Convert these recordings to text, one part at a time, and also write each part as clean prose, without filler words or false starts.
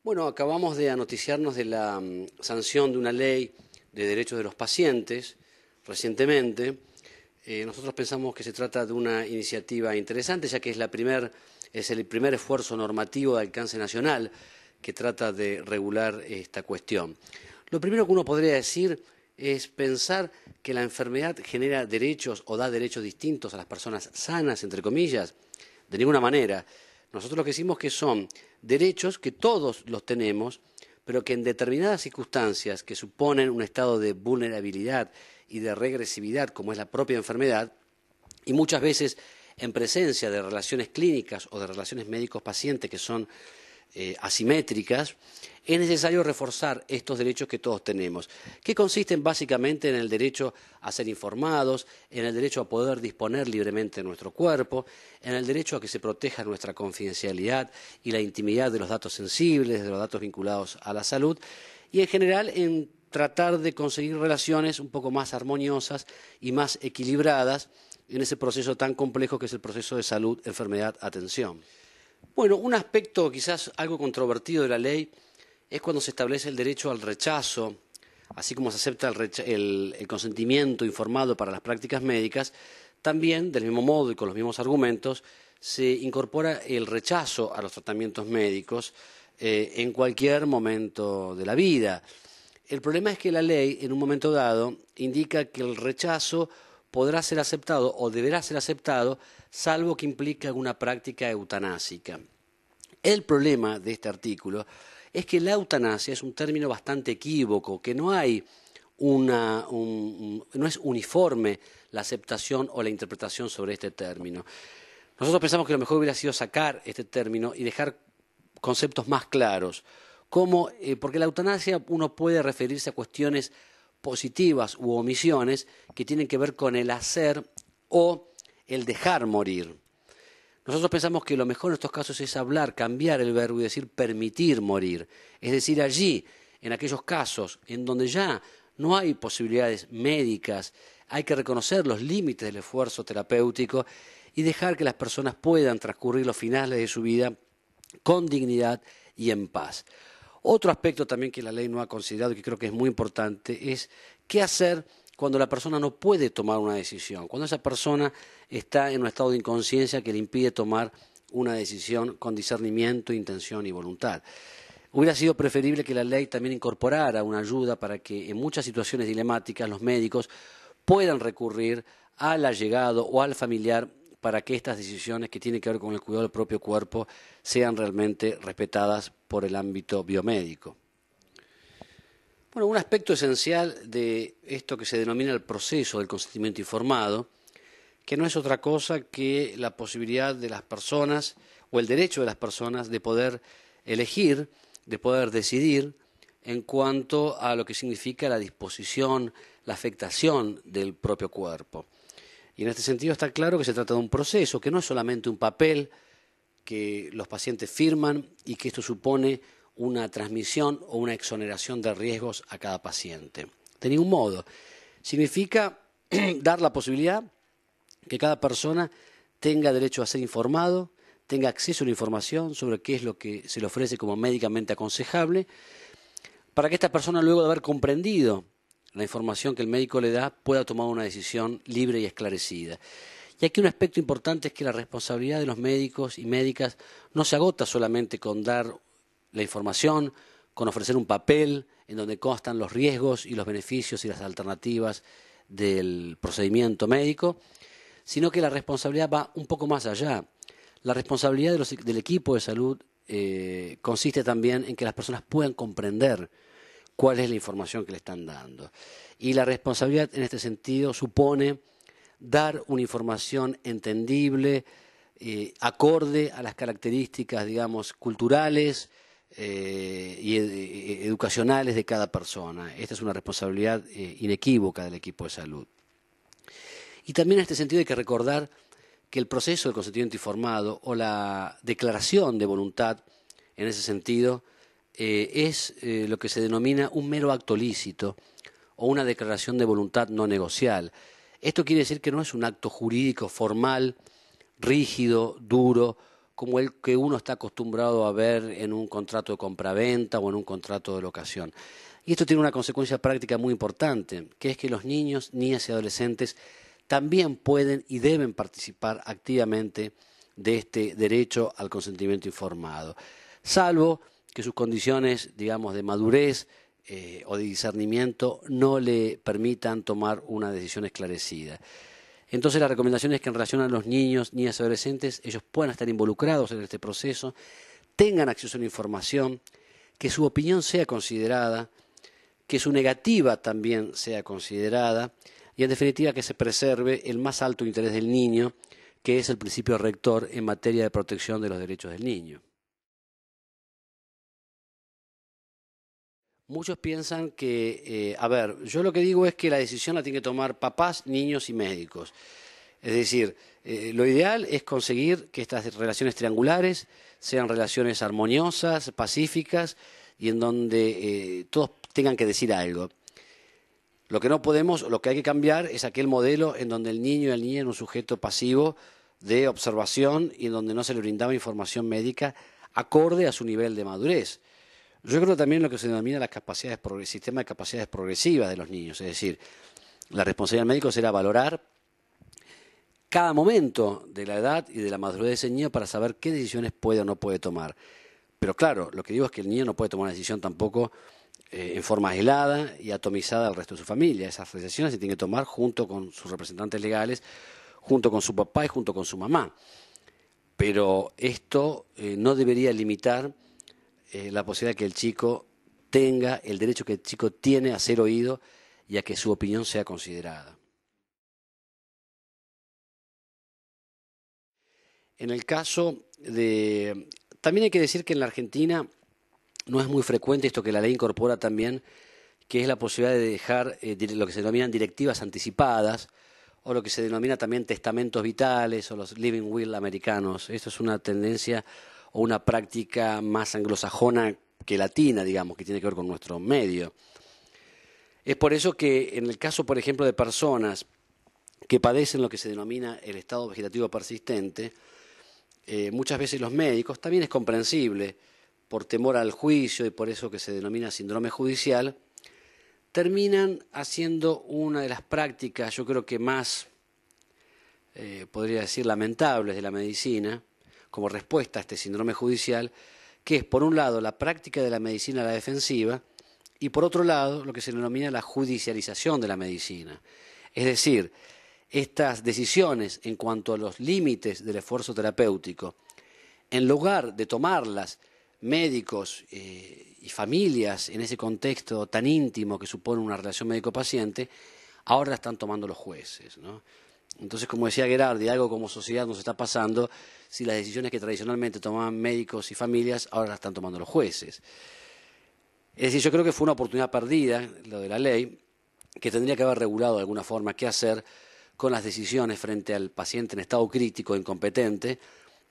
Bueno, acabamos de anoticiarnos de la sanción de una ley de derechos de los pacientes recientemente. Nosotros pensamos que se trata de una iniciativa interesante, ya que es el primer esfuerzo normativo de alcance nacional que trata de regular esta cuestión. Lo primero que uno podría decir es pensar que la enfermedad genera derechos o da derechos distintos a las personas sanas, entre comillas. De ninguna manera. Nosotros lo que decimos que son derechos que todos los tenemos, pero que en determinadas circunstancias que suponen un estado de vulnerabilidad y de regresividad, como es la propia enfermedad, y muchas veces en presencia de relaciones clínicas o de relaciones médicos-pacientes que son asimétricas, es necesario reforzar estos derechos que todos tenemos, que consisten básicamente en el derecho a ser informados, en el derecho a poder disponer libremente de nuestro cuerpo, en el derecho a que se proteja nuestra confidencialidad y la intimidad de los datos sensibles, de los datos vinculados a la salud, y en general en tratar de conseguir relaciones un poco más armoniosas y más equilibradas en ese proceso tan complejo que es el proceso de salud, enfermedad, atención. Bueno, un aspecto quizás algo controvertido de la ley es cuando se establece el derecho al rechazo, así como se acepta el consentimiento informado para las prácticas médicas, también, del mismo modo y con los mismos argumentos, se incorpora el rechazo a los tratamientos médicos en cualquier momento de la vida. El problema es que la ley, en un momento dado, indica que el rechazo podrá ser aceptado o deberá ser aceptado salvo que implique alguna práctica eutanásica. El problema de este artículo es que la eutanasia es un término bastante equívoco, que no hay no es uniforme la aceptación o la interpretación sobre este término. Nosotros pensamos que lo mejor hubiera sido sacar este término y dejar conceptos más claros, porque la eutanasia uno puede referirse a cuestiones positivas u omisiones que tienen que ver con el hacer o el dejar morir. Nosotros pensamos que lo mejor en estos casos es cambiar el verbo y decir permitir morir. Es decir, allí, en aquellos casos en donde ya no hay posibilidades médicas, hay que reconocer los límites del esfuerzo terapéutico y dejar que las personas puedan transcurrir los finales de su vida con dignidad y en paz. Otro aspecto también que la ley no ha considerado y que creo que es muy importante es qué hacer cuando la persona no puede tomar una decisión, cuando esa persona está en un estado de inconsciencia que le impide tomar una decisión con discernimiento, intención y voluntad. Hubiera sido preferible que la ley también incorporara una ayuda para que en muchas situaciones dilemáticas los médicos puedan recurrir al allegado o al familiar para que estas decisiones que tienen que ver con el cuidado del propio cuerpo sean realmente respetadas por el ámbito biomédico. Bueno, un aspecto esencial de esto que se denomina el proceso del consentimiento informado, que no es otra cosa que la posibilidad de las personas o el derecho de las personas de poder elegir, de poder decidir en cuanto a lo que significa la disposición, la afectación del propio cuerpo. Y en este sentido está claro que se trata de un proceso, que no es solamente un papel que los pacientes firman y que esto supone una transmisión o una exoneración de riesgos a cada paciente. De ningún modo. Significa dar la posibilidad que cada persona tenga derecho a ser informado, tenga acceso a la información sobre qué es lo que se le ofrece como médicamente aconsejable, para que esta persona, luego de haber comprendido la información que el médico le da, pueda tomar una decisión libre y esclarecida. Y aquí un aspecto importante es que la responsabilidad de los médicos y médicas no se agota solamente con dar la información, con ofrecer un papel en donde constan los riesgos y los beneficios y las alternativas del procedimiento médico, sino que la responsabilidad va un poco más allá. La responsabilidad del equipo de salud consiste también en que las personas puedan comprender cuál es la información que le están dando. Y la responsabilidad en este sentido supone dar una información entendible, acorde a las características, digamos, culturales y educacionales de cada persona. Esta es una responsabilidad inequívoca del equipo de salud. Y también en este sentido hay que recordar que el proceso del consentimiento informado o la declaración de voluntad, en ese sentido, es lo que se denomina un mero acto lícito o una declaración de voluntad no negocial. Esto quiere decir que no es un acto jurídico formal, rígido, duro, como el que uno está acostumbrado a ver en un contrato de compraventa o en un contrato de locación. Y esto tiene una consecuencia práctica muy importante, que es que los niños, niñas y adolescentes también pueden y deben participar activamente de este derecho al consentimiento informado, salvo que sus condiciones, digamos, de madurez o de discernimiento no le permitan tomar una decisión esclarecida. Entonces la recomendación es que en relación a los niños, niñas y adolescentes, ellos puedan estar involucrados en este proceso, tengan acceso a la información, que su opinión sea considerada, que su negativa también sea considerada y en definitiva que se preserve el más alto interés del niño, que es el principio rector en materia de protección de los derechos del niño. Muchos piensan que, yo lo que digo es que la decisión la tienen que tomar papás, niños y médicos. Es decir, lo ideal es conseguir que estas relaciones triangulares sean relaciones armoniosas, pacíficas y en donde todos tengan que decir algo. Lo que no podemos, lo que hay que cambiar es aquel modelo en donde el niño y la niña eran un sujeto pasivo de observación y en donde no se le brindaba información médica acorde a su nivel de madurez. Yo creo también lo que se denomina las capacidades, sistema de capacidades progresivas de los niños, es decir, la responsabilidad del médico será valorar cada momento de la edad y de la madurez de ese niño para saber qué decisiones puede o no puede tomar. Pero claro, lo que digo es que el niño no puede tomar una decisión tampoco en forma aislada y atomizada al resto de su familia. Esas decisiones se tienen que tomar junto con sus representantes legales, junto con su papá y junto con su mamá. Pero esto no debería limitar la posibilidad de que el chico tenga el derecho que el chico tiene a ser oído y a que su opinión sea considerada. En el caso de... También hay que decir que en la Argentina no es muy frecuente esto que la ley incorpora también, que es la posibilidad de dejar lo que se denominan directivas anticipadas o lo que se denomina también testamentos vitales o los living will americanos. Esto es una tendencia o una práctica más anglosajona que latina, digamos, que tiene que ver con nuestro medio. Es por eso que en el caso, por ejemplo, de personas que padecen lo que se denomina el estado vegetativo persistente, muchas veces los médicos, también es comprensible, por temor al juicio y por eso que se denomina síndrome judicial, terminan haciendo una de las prácticas, yo creo que más, podría decir, lamentables de la medicina, como respuesta a este síndrome judicial, que es, por un lado, la práctica de la medicina a la defensiva y, por otro lado, lo que se denomina la judicialización de la medicina. Es decir, estas decisiones en cuanto a los límites del esfuerzo terapéutico, en lugar de tomarlas médicos y familias en ese contexto tan íntimo que supone una relación médico-paciente, ahora la están tomando los jueces, ¿no? Entonces, como decía Gherardi, algo como sociedad nos está pasando si las decisiones que tradicionalmente tomaban médicos y familias ahora las están tomando los jueces. Es decir, yo creo que fue una oportunidad perdida, lo de la ley, que tendría que haber regulado de alguna forma qué hacer con las decisiones frente al paciente en estado crítico e incompetente,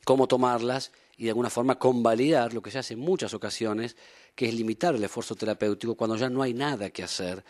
cómo tomarlas y de alguna forma convalidar lo que se hace en muchas ocasiones, que es limitar el esfuerzo terapéutico cuando ya no hay nada que hacer,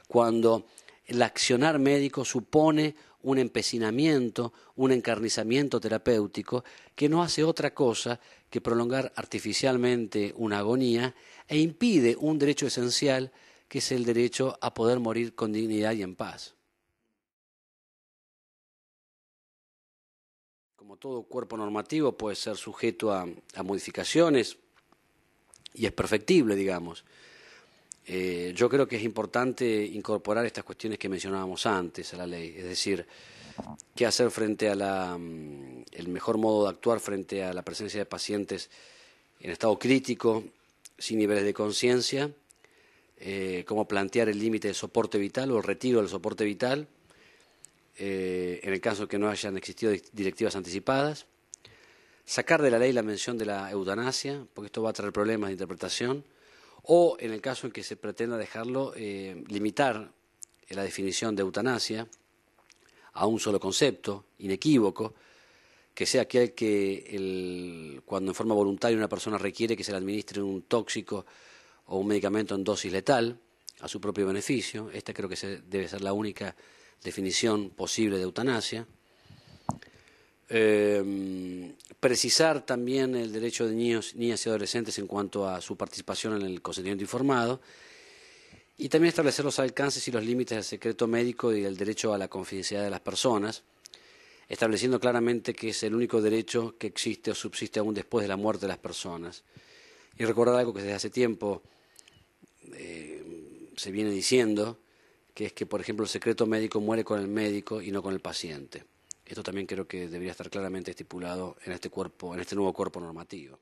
cuando el accionar médico supone un empecinamiento, un encarnizamiento terapéutico que no hace otra cosa que prolongar artificialmente una agonía e impide un derecho esencial que es el derecho a poder morir con dignidad y en paz. Como todo cuerpo normativo puede ser sujeto a modificaciones y es perfectible, digamos. Yo creo que es importante incorporar estas cuestiones que mencionábamos antes a la ley, es decir, qué hacer frente a el mejor modo de actuar frente a la presencia de pacientes en estado crítico, sin niveles de conciencia, cómo plantear el límite de soporte vital o el retiro del soporte vital, en el caso de que no hayan existido directivas anticipadas, sacar de la ley la mención de la eutanasia, porque esto va a traer problemas de interpretación, o en el caso en que se pretenda dejarlo, limitar la definición de eutanasia a un solo concepto, inequívoco, que sea aquel que cuando en forma voluntaria una persona requiere que se le administre un tóxico o un medicamento en dosis letal a su propio beneficio. Esta creo que debe ser la única definición posible de eutanasia. precisar también el derecho de niños, niñas y adolescentes en cuanto a su participación en el consentimiento informado, y también establecer los alcances y los límites del secreto médico y del derecho a la confidencialidad de las personas, estableciendo claramente que es el único derecho que existe o subsiste aún después de la muerte de las personas. Y recordar algo que desde hace tiempo se viene diciendo, que es que, por ejemplo, el secreto médico muere con el médico y no con el paciente. Esto también creo que debería estar claramente estipulado en este nuevo cuerpo normativo.